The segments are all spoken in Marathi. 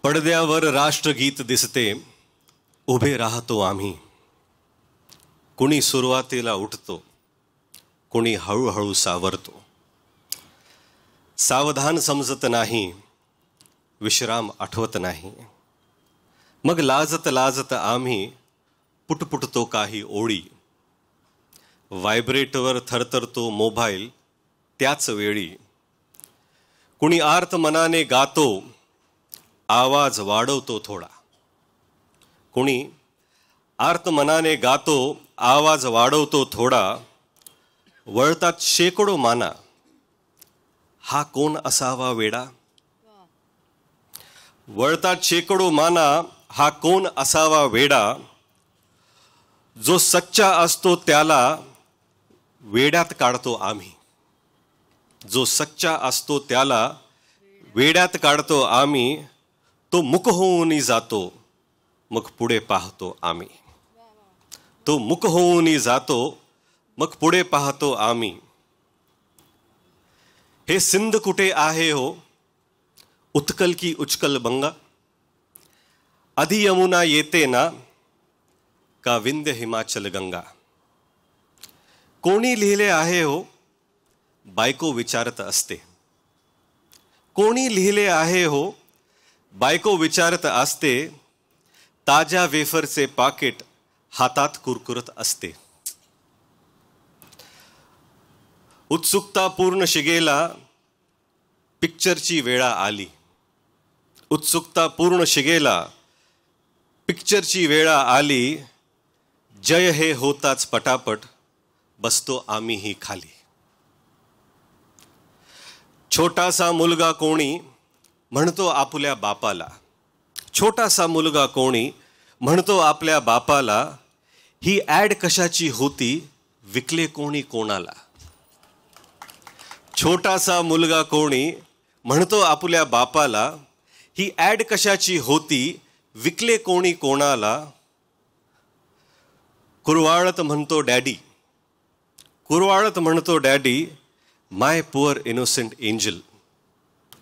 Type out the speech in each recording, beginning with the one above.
पडद्यावर राष्ट्रगीत दिसते, उभे राहतो आम्ही. कुणी सुरुवातीला उठतो, कुणी हळूहळू सावरतो. सावधान समजत नाही, विश्राम आठवत नाही. मग लाजत लाजत आम्ही पुटपुटतो काही ओळी. व्हायब्रेटवर थरथरतो मोबाईल त्याच वेळी. कुणी आर्त मनाने गातो, आवाज वाढवतो थोडा. कुणी आर्त मनाने गातो, आवाज वाढवतो थोडा. वळतात शेकडो माना, हा कोण असावा वेडा. वळतात शेकडो माना, हा कोण असावा वेडा. जो सच्चा असतो त्याला वेड्यात काढतो आम्ही. जो सच्चा असतो त्याला वेड्यात काढतो आम्ही. तो मुक होऊन जातो, मग पुढे पाहतो आम्ही. तो मुक होऊन जातो, मग पुढे पाहतो आम्ही. हे सिंध कुठे आहे हो, उत्कल की उच्कल बंगा. आधी यमुना येते ना, का विंध्य हिमाचल गंगा. कोणी लिहिले आहे हो, बायको विचारत असते. कोणी लिहिले आहे हो, बायको विचारत असते. ताज्या वेफरचे पाकिट हातात कुरकुरत असते. उत्सुकता पूर्ण शिगेला, पिक्चरची वेळा आली. उत्सुकता पूर्ण शिगेला, पिक्चरची वेळा आली. जय हे होताच पटापट, बसतो आम्हीही खाली. छोटासा मुलगा कोणी म्हणतो आपल्या बापाला. छोटासा मुलगा कोणी म्हणतो आपल्या बापाला. ही ॲड कशाची होती, विकले कोणी कोणाला. छोटासा मुलगा कोणी म्हणतो आपल्या बापाला. ही ॲड कशाची होती, विकले कोणी कोणाला. कुरवाळत म्हणतो डॅडी. कुरवाळत म्हणतो डॅडी, माय पुअर इनोसेंट एंजल.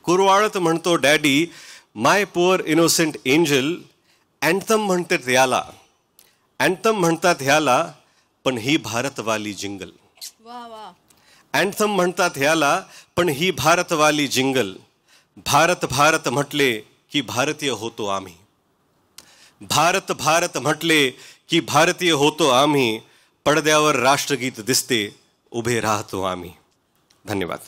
कुरवाळत म्हणतो डॅडी, माय पुअर इनोसेंट एंजल. अँथम म्हणतात ह्याला, अँथम म्हणतात ह्याला, पण ही भारतवाली जिंगल. अँथम म्हणतात ह्याला, पण ही भारतवाली जिंगल. भारत भारत म्हटले की भारतीय होतो आम्ही. भारत भारत म्हटले की भारतीय होतो आम्ही. पडद्यावर राष्ट्रगीत दिसते, उभे राहतो आम्ही. धन्यवाद.